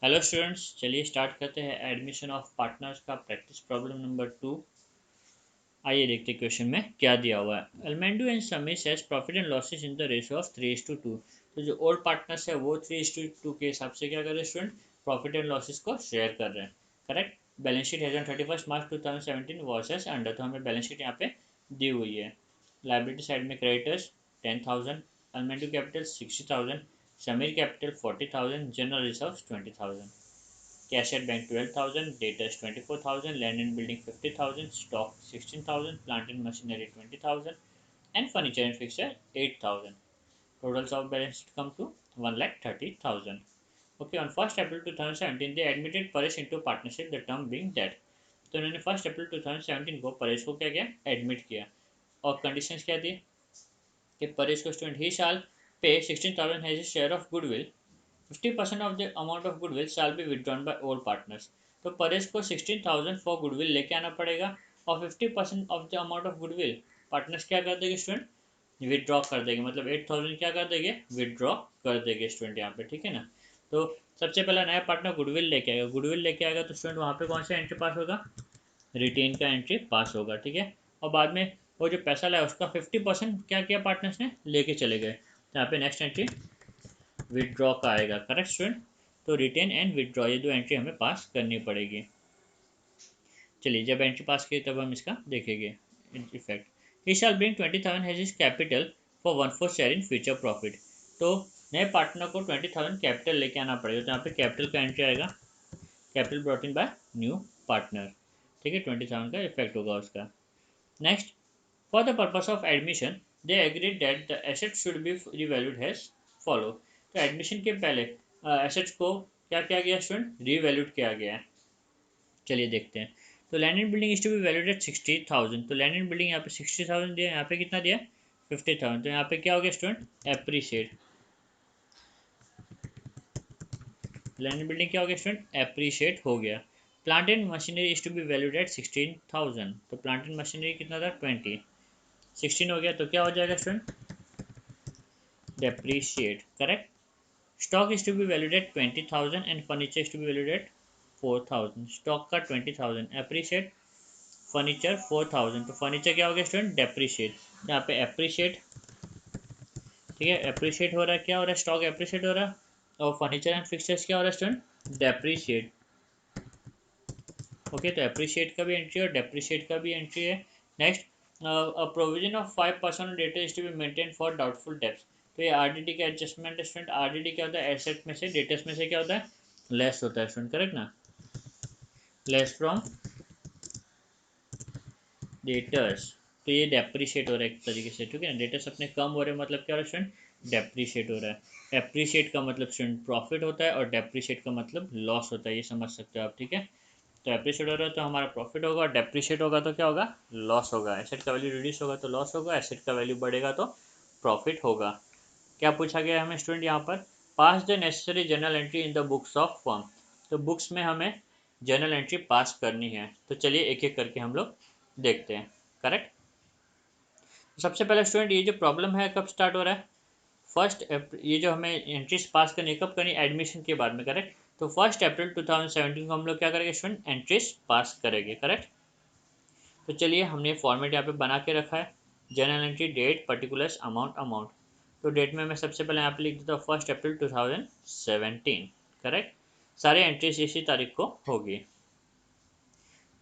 Hello students, चलिए start करते हैं एडमिशन ऑफ पार्टनर्स का प्रैक्टिस प्रॉब्लम नंबर 2। आइए देखते हैं क्वेश्चन में क्या दिया हुआ है। अल्मेंडू एंड समी says profit and losses in the ratio of 3:2। तो जो ओल्ड पार्टनर्स है वो 3:2 के हिसाब से क्या कर रहे हैं स्टूडेंट, प्रॉफिट एंड लॉसेस को शेयर कर रहे हैं। Correct. Balance sheet has on 31 March 2017 was as under. तो हमें बैलेंस शीट यहाँ पे दी हुई है। लाइबिलिटी साइड में क्रेडिटर्स 10,000, अल्मेंडू capital 60,000, Sameer capital 40,000, general reserve 20,000। Cash at bank 12,000, debtors 24,000, land and building 50,000, stock 16,000, plant and machinery 20,000, and furniture and fixture 8,000. Totals of balance come to 1,30,000. Okay, on 1st April 2017, they admitted Paresh into partnership, the term being debt. तो इन्होंने 1st April 2017 को परेश को क्या किया, admit किया। और conditions क्या थी कि परेश को स्टूडेंट ही शाल पे 16,000 has a share of goodwill, 50% of the amount of goodwill shall be withdrawn by all partners। तो परेश को 16,000 फॉर गुडविल लेके आना पड़ेगा और 50% of the amount of goodwill partners क्या कर देंगे स्टूडेंट, विदड्रॉ कर देंगे। मतलब 8,000 क्या कर देंगे, विदड्रॉ कर देंगे स्टूडेंट यहाँ पे। ठीक है ना। तो सबसे पहला नया पार्टनर गुडविल लेके आएगा। गुडविल लेके आएगा तो स्टूडेंट वहाँ पे कौन सा एंट्री पास होगा, रिटेन का एंट्री पास होगा। ठीक है। और बाद में वो जो पैसा लाया उसका 50% क्या किया पार्टनर्स ने, लेके चले गए। तो यहाँ पे नेक्स्ट एंट्री विदड्रॉ का आएगा। Correct student. तो रिटेन एंड विदड्रॉ ये दो एंट्री हमें पास करनी पड़ेगी। चलिए जब एंट्री पास की तब हम इसका देखेंगे effect. He shall bring 20,000 has his capital for 1/4 share in future profit. तो नए पार्टनर को 20,000 कैपिटल लेके आना पड़ेगा। तो यहाँ पे कैपिटल का एंट्री आएगा, capital brought in by new partner. ठीक है, 20,000 का इफेक्ट होगा उसका। Next, for the purpose of admission they agreed that the asset should be revalued has follow. तो एडमिशन के पहले एसेट्स को क्या किया गया स्टूडेंट, रीवैल्यूड किया गया है। चलिए देखते हैं। तो land and building is to be valued at 60,000। तो लैंड एंड बिल्डिंग यहाँ पे 60,000 दिया, यहाँ पे कितना दिया, 50,000। तो यहाँ पे क्या हो गया student, appreciate. Land and building क्या हो गया स्टूडेंट, एप्रीशिएट हो गया। Plant and machinery is to be valued at 16,000। तो प्लांट एंड मशीनरी कितना था, 20। 16 हो गया तो क्या हो जाएगा student, depreciate। correct। stock is to be valued at 20,000 and furniture is to be valued at 4,000। stock का 20,000, appreciate furniture 4,000। तो furniture क्या हो गया स्टूडेंट, depreciate। यहाँ पे appreciate, ठीक है, appreciate हो रहा है, क्या हो रहा है, stock appreciate हो रहा है, और furniture and fixtures क्या हो रहा है स्टूडेंट, depreciate। ओके, तो appreciate का भी एंट्री और depreciate का भी एंट्री है। नेक्स्ट, प्रोविजन ऑफ 5% डेटा is to be maintain for doubtful debts. तो ये आरडीडी का एडजस्टमेंट स्टूडेंट। आरडीडी क्या होता है, एसेट में से, डेटर्स में से क्या होता है, लेस होता है स्टूडेंट। करेक्ट ना, लेस फ्रॉम डेटर्स। तो ये डेप्रिशिएट हो रहा है एक तरीके से। ठीक है ना, डेटर्स अपने कम हो रहे हैं, मतलब क्या हो रहा है स्टूडेंट, डेप्रिशिएट हो रहा है। एप्रिशिएट का मतलब स्टूडेंट प्रॉफिट होता है और डेप्रिशिएट का मतलब लॉस होता है, ये समझ सकते हो आप। ठीक है, तो एप्रिशिएट हो रहा है तो हमारा प्रॉफिट होगा, और डेप्रिशिएट होगा तो क्या होगा, लॉस होगा। एसेट का वैल्यू रिड्यूस होगा तो लॉस होगा, एसेट का वैल्यू बढ़ेगा तो प्रॉफिट होगा। क्या पूछा गया है हमें स्टूडेंट यहाँ पर, pass the necessary journal entry in the books of firm. तो बुक्स में हमें जर्नल एंट्री पास करनी है। तो चलिए एक एक करके हम लोग देखते हैं। करेक्ट। सबसे पहले स्टूडेंट ये जो प्रॉब्लम है कब स्टार्ट हो रहा है, ये जो हमें एंट्रीज पास करनी कब करनी, एडमिशन के बाद में। करेक्ट। तो 1 अप्रैल 2017 को हम लोग क्या करेंगे स्टूडेंट, एंट्रीज पास करेंगे। करेक्ट। तो चलिए हमने फॉर्मेट यहाँ पे बना के रखा है, journal entry, date, particulars, amount, amount. तो डेट में मैं सबसे पहले यहाँ पे लिख देता हूँ 1 अप्रैल 2017। करेक्ट। सारे एंट्रीज इसी तारीख को होगी।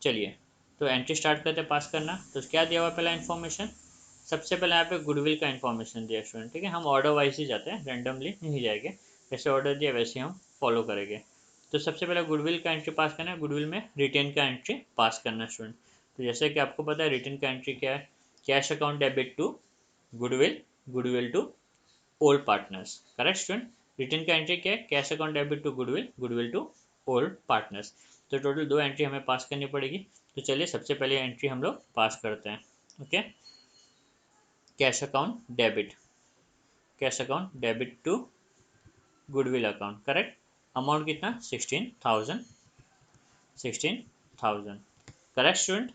चलिए तो एंट्री स्टार्ट करते हैं पास करना। तो क्या दिया हुआ पहला इन्फॉर्मेशन, सबसे पहले यहाँ पे गुडविल का इन्फॉर्मेशन दिया स्टूडेंट। ठीक है, हम ऑर्डर वाइज ही जाते हैं, रैंडमली नहीं जाएंगे। जैसे ऑर्डर दिया वैसे हम फॉलो करेंगे। तो सबसे पहले गुडविल का एंट्री पास करना है, गुडविल में रिटेन का एंट्री पास करना है स्टूडेंट। तो जैसे कि आपको पता है रिटेन का एंट्री क्या है, cash account debit to goodwill, goodwill to old partners. Correct student. Written का एंट्री क्या है, cash account debit to goodwill, goodwill to old partners. तो टोटल दो एंट्री हमें पास करनी पड़ेगी। तो चलिए सबसे पहले एंट्री हम लोग पास करते हैं। Okay, cash account debit, cash account debit to goodwill account. Correct. Amount कितना, 16,000, 16,000। Correct student.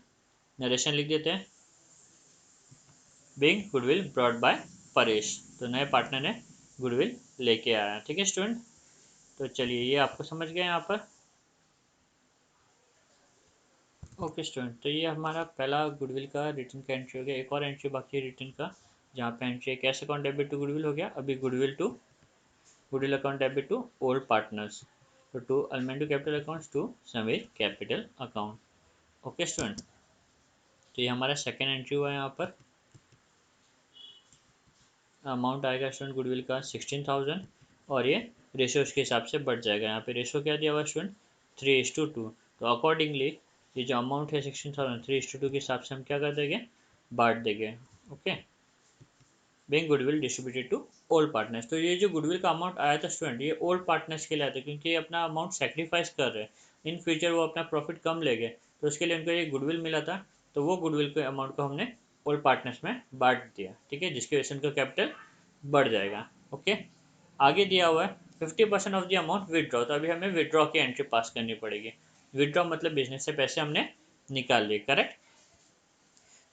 नरेशन लिख देते हैं, being goodwill brought by Paresh. तो नए पार्टनर ने गुडविल लेके आया। ठीक है स्टूडेंट। तो चलिए ये आपको समझ गए यहाँ पर। ओके स्टूडेंट, तो ये हमारा पहला गुडविल का रिटर्न का एंट्री हो गया। एक और एंट्री बाकी है रिटर्न का, जहाँ पे एंट्री है cash account debit to goodwill हो गया। अभी goodwill account debit to old partners, तो टू अल्मेंडो capital accounts to Sameer capital account. Okay student, तो ये हमारा सेकेंड एंट्री हुआ है। यहाँ पर अमाउंट आएगा स्टूडेंट गुडविल का 16,000, और ये रेशो उसके हिसाब से बढ़ जाएगा। यहाँ पे रेशो क्या दिया हुआ स्टूडेंट, 3:2। तो अकॉर्डिंगली ये जो अमाउंट है 16,000 3:2 के हिसाब से हम क्या कर देंगे, बांट देंगे। Okay, being goodwill distributed to old partners. तो ये जो गुडविल का अमाउंट आया था स्टूडेंट, ये ओल्ड पार्टनर्स के लिए आया था, क्योंकि ये अपना अमाउंट सेक्रीफाइस कर रहे हैं। इन फ्यूचर वो अपना प्रॉफिट कम ले गए, तो उसके लिए उनको ये गुडविल मिला था। तो वो गुडविल के अमाउंट को हमने ओल्ड पार्टनर्स में बांट दिया, ठीक है, जिसकी वजह से उनका कैपिटल बढ़ जाएगा। ओके, आगे दिया हुआ है 50% ऑफ द अमाउंट विदड्रॉ। तो अभी हमें विदड्रॉ की एंट्री पास करनी पड़ेगी। विदड्रॉ मतलब बिजनेस से पैसे हमने निकाल लिए, करेक्ट।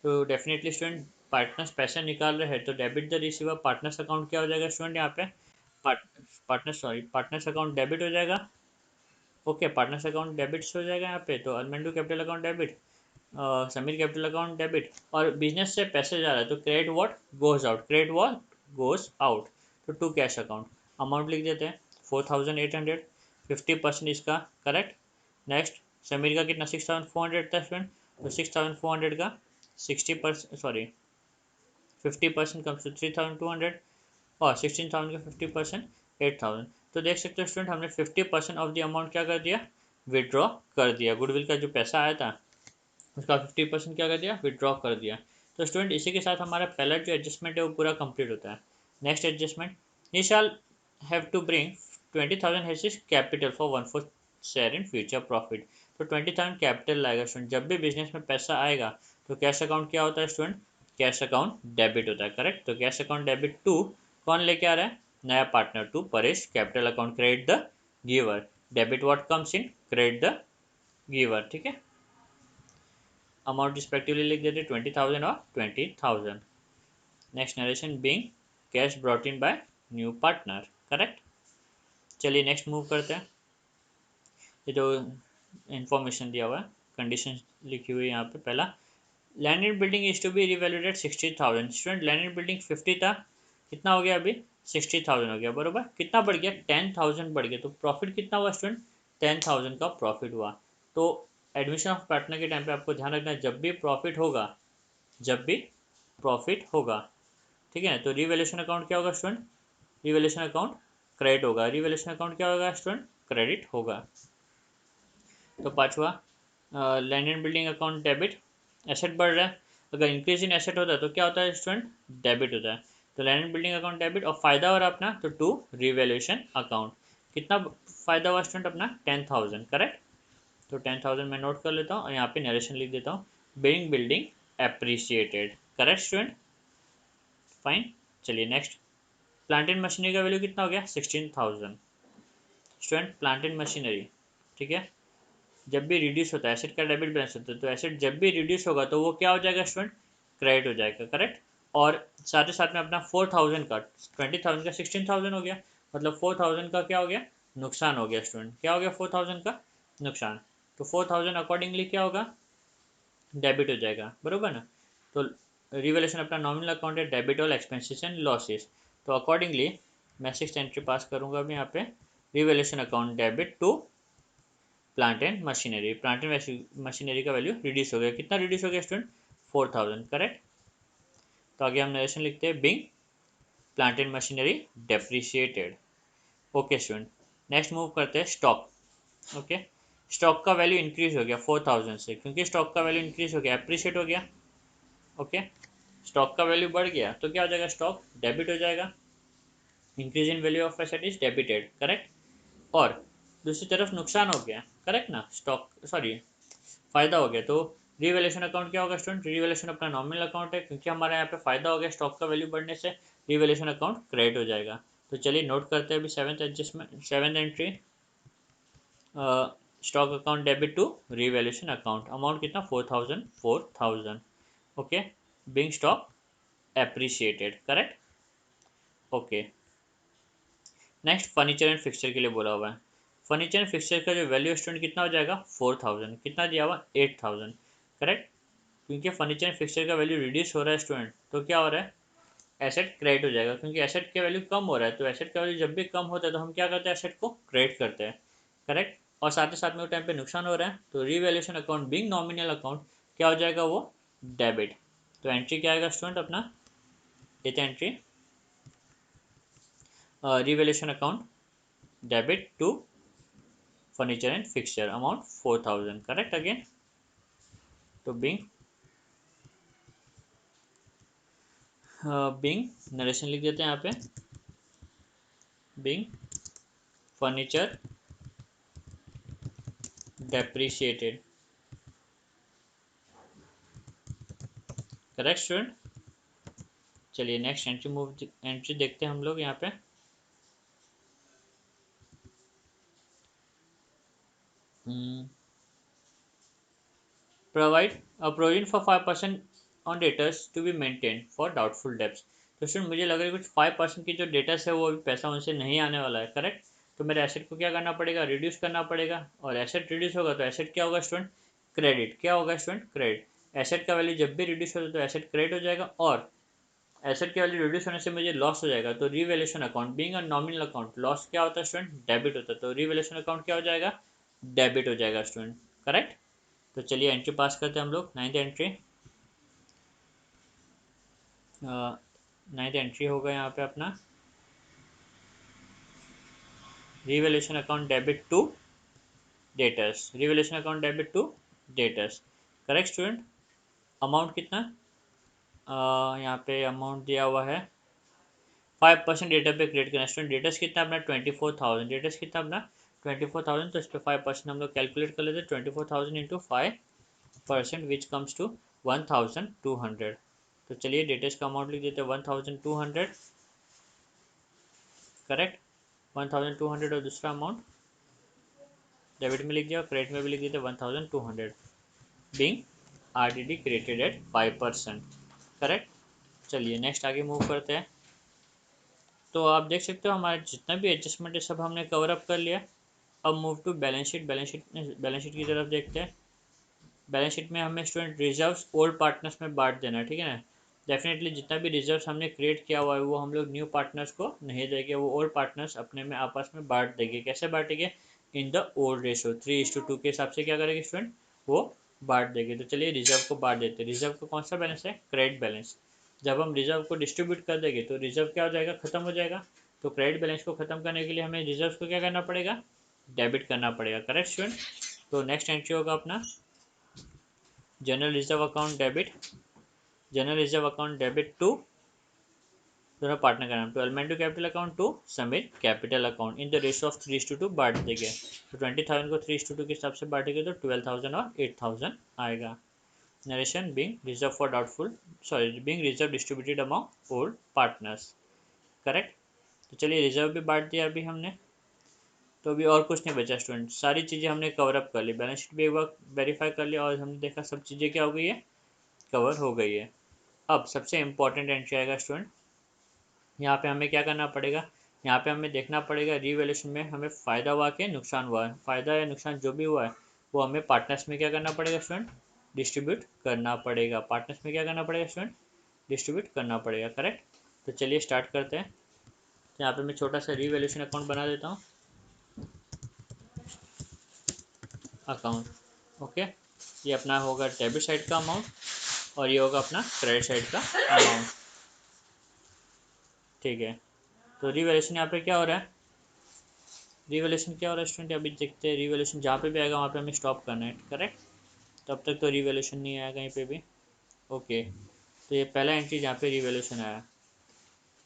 तो डेफिनेटली स्टूडेंट पार्टनर्स पैसे निकाल रहे हैं, तो debit the receiver partners account क्या हो जाएगा स्टूडेंट, यहाँ पे पार्टनर्स अकाउंट डेबिट हो जाएगा। ओके, पार्टनर्स अकाउंट डेबिट हो जाएगा यहाँ पे। तो अल्मेंडो capital account debit, Sameer capital account debit, और बिजनेस से पैसे जा रहा है तो credit what goes out, credit what goes out. तो टू कैश अकाउंट अमाउंट लिख देते हैं 4,800, 50% इसका, करेक्ट। नेक्स्ट समीर का कितना 6,400 था स्टूडेंट, तो 6,400 का 60%, सॉरी 50% कम्स टू 3,200, और 16,000 का 50% 8,000। तो देख सकते हो स्टूडेंट, हमने 50% ऑफ द अमाउंट क्या कर दिया, विड्रॉ कर दिया। गुडविल का जो पैसा आया था उसका 50% क्या कर दिया, विड्रॉ कर दिया। तो स्टूडेंट इसी के साथ हमारा पहला जो एडजस्टमेंट है वो पूरा कंप्लीट होता है। Next adjustment, he shall have to bring 20,000 has his capital for 1/4 share in future profit. तो 20,000 कैपिटल लाएगा स्टूडेंट। जब भी बिजनेस में पैसा आएगा तो कैश अकाउंट क्या होता है स्टूडेंट, कैश अकाउंट डेबिट होता है, करेक्ट। तो कैश अकाउंट डेबिट टू कौन लेके आ रहा है, नया partner, to Paresh capital account credit the giver, debit what comes in, credit the giver, ठीक है। अमाउंट रिस्पेक्टिवली लिख देते 20,000 और 20,000। Next narration, being cash brought in by new partner, correct. चलिए नेक्स्ट मूव करते हैं। ये जो इंफॉर्मेशन दिया हुआ है, कंडीशन लिखी हुई है यहाँ पे। पहला, land and building is to be revaluated 60,000। Student land and building 50 था, कितना हो गया अभी 60,000 हो गया, बरोबर। कितना बढ़ गया, 10,000 बढ़ गया। तो प्रॉफिट कितना हुआ स्टूडेंट, 10,000 का प्रॉफिट हुआ। तो एडमिशन ऑफ पार्टनर के टाइम पे आपको ध्यान रखना है, जब भी प्रॉफिट होगा, ठीक है। तो रिवैल्यूएशन अकाउंट क्या होगा स्टूडेंट, रिवैल्यूएशन अकाउंट क्रेडिट होगा। रिवैल्यूएशन अकाउंट क्या होगा स्टूडेंट, क्रेडिट होगा। तो पांचवा, land and building account debit, asset बढ़ रहा है। अगर इंक्रीज इन एसेट होता है तो क्या होता है स्टूडेंट, डेबिट होता है। तो land and building account debit, और फायदा हो रहा है अपना, तो टू रिवैल्यूएशन अकाउंट। कितना फायदा हुआ स्टूडेंट अपना, 10,000, करेक्ट। तो 10,000 मैं नोट कर लेता हूँ और यहाँ पे नरेशन लिख देता हूँ, being building appreciated, correct student, fine. चलिए नेक्स्ट, प्लांट एंड मशीनरी का वैल्यू कितना हो गया, 16,000। स्टूडेंट प्लांट एंड मशीनरी, ठीक है, जब भी रिड्यूस होता है एसेट का डेबिट बैलेंस होता है, तो एसेट जब भी रिड्यूस होगा तो वो क्या हो जाएगा स्टूडेंट, क्रेडिट हो जाएगा, करेक्ट। और साथ ही साथ में अपना 4,000 का 20,000 का 16,000 हो गया, मतलब 4,000 का क्या हो गया, नुकसान हो गया स्टूडेंट। क्या हो गया, 4,000 का नुकसान। तो 4,000 अकॉर्डिंगली क्या होगा, डेबिट हो जाएगा, बरोबर ना। तो रिवैल्यूएशन अपना नॉमिनल अकाउंट है, debit all expenses and losses. तो अकॉर्डिंगली मैं 6th एंट्री पास करूंगा अभी यहाँ पे, revaluation account debit to plant and machinery. Plant and machinery का वैल्यू रिड्यूस हो गया, कितना रिड्यूस हो गया स्टूडेंट, 4,000, करेक्ट। तो आगे हम नरेशन लिखते हैं, being plant and machinery depreciated. Okay student, next move करते हैं स्टॉक। ओके, स्टॉक का वैल्यू इंक्रीज हो गया 4,000 से, क्योंकि स्टॉक का वैल्यू इंक्रीज हो गया, एप्रिशिएट हो गया। ओके, स्टॉक का वैल्यू बढ़ गया तो क्या हो जाएगा, स्टॉक डेबिट हो जाएगा। Increase in value of asset is debited, correct. और दूसरी तरफ नुकसान हो गया, करेक्ट ना, स्टॉक सॉरी फायदा हो गया। तो रिवैल्यूएशन अकाउंट क्या होगा स्टूडेंट, रिवैल्यूएशन अपना नॉमिनल अकाउंट है, क्योंकि हमारे यहाँ पे फायदा हो गया स्टॉक का वैल्यू बढ़ने से, रिवैल्यूएशन अकाउंट क्रेडिट हो जाएगा। तो चलिए नोट करते हैं अभी seventh entry, stock account debit to revaluation account, amount कितना 4,000। Okay, being stock appreciated, correct. Okay, next furniture and fixture के लिए बोला हुआ है। फर्नीचर एंड फिक्सचर का जो वैल्यू स्टूडेंट कितना हो जाएगा 4000, कितना दिया हुआ 8000, करेक्ट। क्योंकि फर्नीचर एंड फिक्सचर का वैल्यू रिड्यूस हो रहा है स्टूडेंट, तो क्या हो रहा है, एसेट क्रेडिट हो जाएगा, क्योंकि एसेट का वैल्यू कम हो रहा है, तो एसेट का वैल्यू जब भी कम होता है तो हम क्या करते हैं, एसेट को क्रेडिट करते हैं, करेक्ट। और साथ ही साथ में वो टाइम पे नुकसान हो रहा है, तो revaluation account being nominal account क्या हो जाएगा, वो डेबिट। तो एंट्री क्या आएगा स्टूडेंट अपना, ये entry revaluation account debit to furniture and fixture amount 4000, correct again. तो बिंग नरेशन लिख देते हैं यहाँ पे, being furniture depreciated, correct student. चलिए नेक्स्ट एंट्री देखते हैं हम लोग यहाँ पे। Provide a provision for 5% on debtors to be maintain for doubtful debts. तो स्टूडेंट मुझे लग रहा है कुछ 5% की जो डेटर्स है वो अभी पैसा उनसे नहीं आने वाला है, करेक्ट। तो मेरे एसेट को क्या करना पड़ेगा, रिड्यूस करना पड़ेगा, और एसेट रिड्यूस होगा तो एसेट क्या होगा स्टूडेंट, क्रेडिट। क्या होगा स्टूडेंट, क्रेडिट। एसेट का वैल्यू जब भी रिड्यूस होता है तो एसेट क्रेडिट हो जाएगा, और एसेट की वैल्यू रिड्यूस होने से मुझे लॉस हो जाएगा, तो revaluation account being a nominal account, loss क्या होता है स्टूडेंट, डेबिट होता है, तो रीवैल्यूएशन अकाउंट क्या हो जाएगा, डेबिट हो जाएगा स्टूडेंट, करेक्ट। तो चलिए एंट्री पास करते हैं हम लोग, नाइन्थ एंट्री होगा यहाँ पे अपना, revaluation account debit to debtors, revaluation account debit to debtors, correct student. Amount कितना, यहाँ पे अमाउंट दिया हुआ है 5% डेटा पे क्रिएट करना स्टूडेंट, डेटर्स कितना अपना 24,000, डेटर्स कितना अपना 24,000, तो इस पर 5% हम लोग कैलकुलेट कर लेते हैं, 24,000 इंटू 5% विच कम्स टू 1,200। तो चलिए डेटर्स का अमाउंट लिख देते हैं 1,200, करेक्ट, 1,200, और दूसरा अमाउंट डेबिट में लिख दिया, क्रेडिट में भी लिख देते 1,200, being RDD created at 5%, correct. चलिए नेक्स्ट आगे मूव करते हैं। तो आप देख सकते हो हमारा जितना भी एडजस्टमेंट है सब हमने कवर अप कर लिया। अब move to balance sheet, balance sheet की तरफ देखते हैं। बैलेंस शीट में हमें स्टूडेंट रिजर्व्स ओल्ड पार्टनर्स में बांट देना है, ठीक है ना। डेफिनेटली जितना भी रिजर्व्स हमने क्रिएट किया हुआ है वो हम लोग न्यू पार्टनर्स को नहीं देंगे, वो ओल्ड पार्टनर्स अपने में आपस में बांट देंगे। कैसे बांटेंगे, इन द ओल्ड रेशो 3:2 के हिसाब से क्या करेंगे स्टूडेंट, वो बांट देंगे। तो चलिए रिजर्व को बांट देते हैं। रिजर्व को कौन सा बैलेंस है, क्रेडिट बैलेंस। जब हम रिजर्व को डिस्ट्रीब्यूट कर देंगे तो रिजर्व क्या हो जाएगा, खत्म हो जाएगा। तो क्रेडिट बैलेंस को खत्म करने के लिए हमें रिजर्व को क्या करना पड़ेगा, डेबिट करना पड़ेगा, करेक्ट स्टूडेंट। तो नेक्स्ट एंट्री होगा अपना general reserve account debit, general reserve account debit to दोनों पार्टनर का नाम, तो एलमेंटो capital account to Sameer capital account in the ratio of 3:2 बांट देंगे। तो 20,000 को 3:2 के हिसाब से बांटेंगे तो 12,000 और 8,000 आएगा। Narration being reserve for doubtful, sorry being reserve distributed among old partners, correct. तो चलिए रिजर्व भी बांट दिया अभी हमने, तो अभी और कुछ नहीं बचा स्टूडेंट, सारी चीज़ें हमने कवर अप कर ली। बैलेंस शीट भी एक बार वेरीफाई कर लिया और हमने देखा सब चीज़ें क्या हो गई है, कवर हो गई है। अब सबसे इम्पॉर्टेंट एंट्री आएगा स्टूडेंट, यहाँ पे हमें क्या करना पड़ेगा, यहाँ पे हमें देखना पड़ेगा रीवैल्यूएशन में हमें फ़ायदा हुआ कि नुकसान हुआ है। फ़ायदा या नुकसान जो भी हुआ है वो हमें पार्टनर्स में क्या करना पड़ेगा स्टूडेंट, डिस्ट्रीब्यूट करना पड़ेगा। पार्टनर्स में क्या करना पड़ेगा स्टूडेंट, डिस्ट्रीब्यूट करना पड़ेगा, करेक्ट। तो चलिए स्टार्ट करते हैं। तो यहाँ पे मैं छोटा सा रीवैल्यूएशन अकाउंट बना देता हूँ, अकाउंट, ओके। ये अपना होगा डेबिट साइड का अमाउंट और ये होगा अपना क्रेडिट साइड का अमाउंट, ठीक है। तो रीवैल्यूएशन यहाँ पे क्या हो रहा है, रीवैल्यूएशन क्या हो रहा है स्टूडेंट, अभी देखते हैं। रीवैल्यूएशन जहाँ पे भी आएगा वहाँ पे हमें स्टॉप करना है, करेक्ट। तब तक तो रीवैल्यूएशन नहीं आया कहीं पे भी, ओके। तो ये पहला एंट्री जहाँ पे रीवैल्यूएशन आया,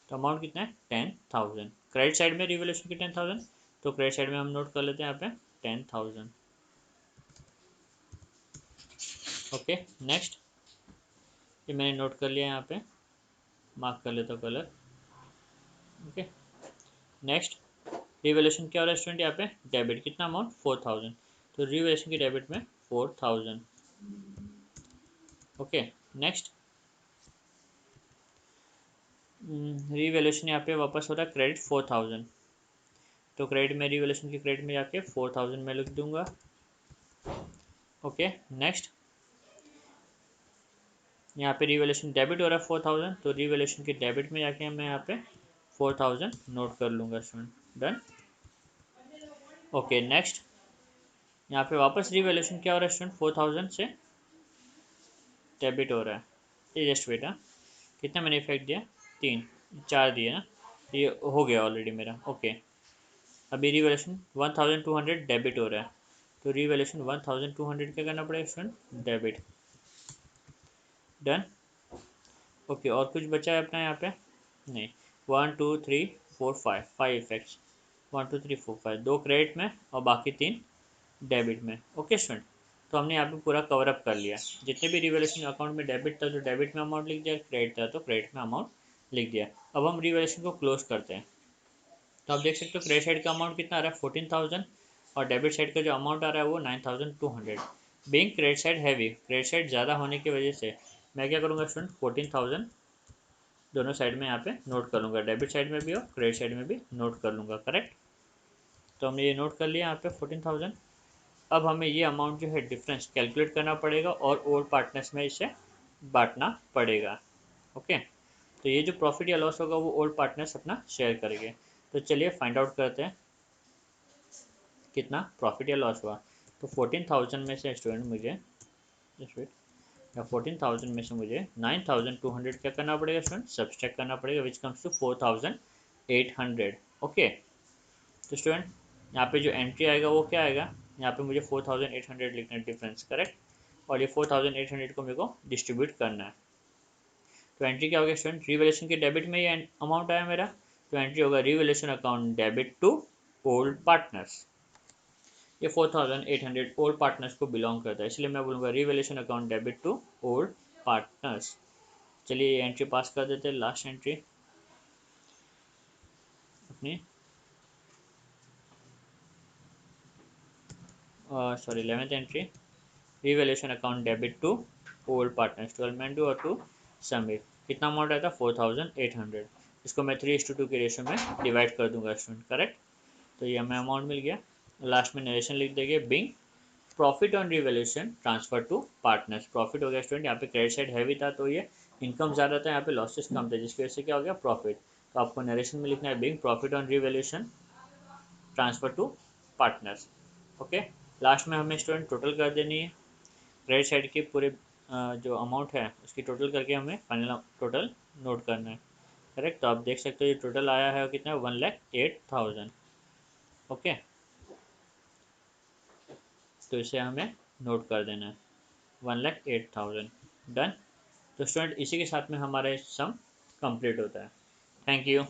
तो अमाउंट कितना है 10,000, क्रेडिट साइड में रीवैल्यूएशन की 10,000, तो क्रेडिट साइड में हम नोट कर लेते हैं यहाँ पे 10,000, ओके। नेक्स्ट, ये मैंने नोट कर लिया यहाँ पे, मार्क कर लेता हूँ कलर, ओके। नेक्स्ट, रिवैल्यूएशन क्या हो रहा है स्टूडेंट, यहाँ पे डेबिट कितना अमाउंट 4,000, तो रिवैल्यूएशन की डेबिट में 4,000, ओके। नेक्स्ट, रिवैल्यूएशन यहाँ पे वापस हो रहा है क्रेडिट 4,000, तो क्रेडिट में रिवैल्यूएशन की क्रेडिट में जाके 4000 में लिख दूंगा। ओके नेक्स्ट, यहाँ पे रिवैल्यूएशन डेबिट हो रहा है 4000, तो रिवैल्यूएशन के डेबिट में जाके मैं यहाँ पे 4000 नोट कर लूँगा स्टूडेंट। डन। ओके नेक्स्ट, यहाँ पे वापस रिवैल्यूएशन क्या हो रहा है स्टूडेंट, 4000 से डेबिट हो रहा है। ये जस्ट वेट, हाँ कितना मैंने इफेक्ट दिया, 3 4 दिए ना, ये हो गया ऑलरेडी मेरा। ओके अभी रिवैल्यूएशन 1200 डेबिट हो रहा है, तो रिवैल्यूएशन 1200 क्या करना पड़ेगा स्टूडेंट, डेबिट। डन। ओके और कुछ बचा है अपना यहाँ पे, नहीं। 1 2 3 4 5 5 इफेक्ट्स, 1 2 3 4 5, 2 क्रेडिट में और बाकी 3 डेबिट में। ओके स्टूडेंट, तो हमने यहाँ पे पूरा कवर अप कर लिया। जितने भी रिवैल्यूएशन अकाउंट में डेबिट था तो डेबिट में अमाउंट लिख दिया, क्रेडिट था तो क्रेडिट में अमाउंट लिख दिया। अब हम रिवैल्यूएशन को क्लोज करते हैं। तो आप देख सकते हो क्रेडिट साइड का अमाउंट कितना आ रहा है, 14000, और डेबिट साइड का जो अमाउंट आ रहा है वो 9200। Being credit side heavy, credit side ज़्यादा होने की वजह से मैं क्या करूँगा स्टूडेंट, 14000 दोनों साइड में यहाँ पे नोट कर लूँगा, डेबिट साइड में भी और क्रेडिट साइड में भी नोट कर लूँगा। करेक्ट, तो हमने ये नोट कर लिया यहाँ पे 14000। अब हमें ये अमाउंट जो है डिफरेंस कैलकुलेट करना पड़ेगा और ओल्ड पार्टनर्स में इसे बांटना पड़ेगा। ओके, तो ये जो प्रॉफिट या लॉस होगा वो ओल्ड पार्टनर्स अपना शेयर करेंगे। तो चलिए फाइंड आउट करते हैं कितना प्रॉफिट या लॉस हुआ। तो 14000 में से स्टूडेंट मुझे जस्ट वेट, या 14000 में से मुझे 9200 क्या करना पड़ेगा स्टूडेंट, सब्सट्रैक्ट करना पड़ेगा, विच कम्स टू 4800। ओके, तो स्टूडेंट यहाँ पे जो एंट्री आएगा वो क्या आएगा, यहाँ पे मुझे 4800 लिखना है डिफरेंस। करेक्ट, और ये 4800 को मेरे को डिस्ट्रीब्यूट करना है। तो एंट्री क्या हो गया स्टूडेंट, रिवैल्यूएशन के डेबिट में ये अमाउंट आया मेरा, तो एंट्री होगा revaluation account debit to old partners. ये 4800 ओल्ड पार्टनर्स को बिलोंग करता है, इसलिए मैं बोलूँगा revaluation account debit to old partners. चलिए ये एंट्री पास कर देते हैं, लास्ट एंट्री अपनी, sorry 11th entry, revaluation account debit to old partners, to अलमेंडू और टू समीर। कितना अमाउंट आया था, 4800। इसको मैं 3:2 के रेशो में डिवाइड कर दूंगा स्टूडेंट। करेक्ट, तो ये हमें अमाउंट मिल गया। लास्ट में नरेशन लिख देंगे, being profit on revaluation transfer to partners. Profit हो गया स्टूडेंट, यहाँ पे क्रेडिट साइड हैवी था तो ये इनकम ज़्यादा था, यहाँ पे लॉसेस कम थे, जिसकी वजह से क्या हो गया प्रॉफिट। तो आपको नरेशन में लिखना है, being profit on revaluation transfer to partners. Okay, last में हमें स्टूडेंट टोटल कर देनी है, क्रेडिट साइड के पूरे जो अमाउंट है उसकी टोटल करके हमें फाइनल टोटल नोट करना है। करेक्ट, तो आप देख सकते हो ये टोटल आया है कितना, 1,08,000। ओके, तो इसे हमें नोट कर देना है, 1,08,000। डन। तो स्टूडेंट इसी के साथ में हमारा सम कंप्लीट होता है। Thank you.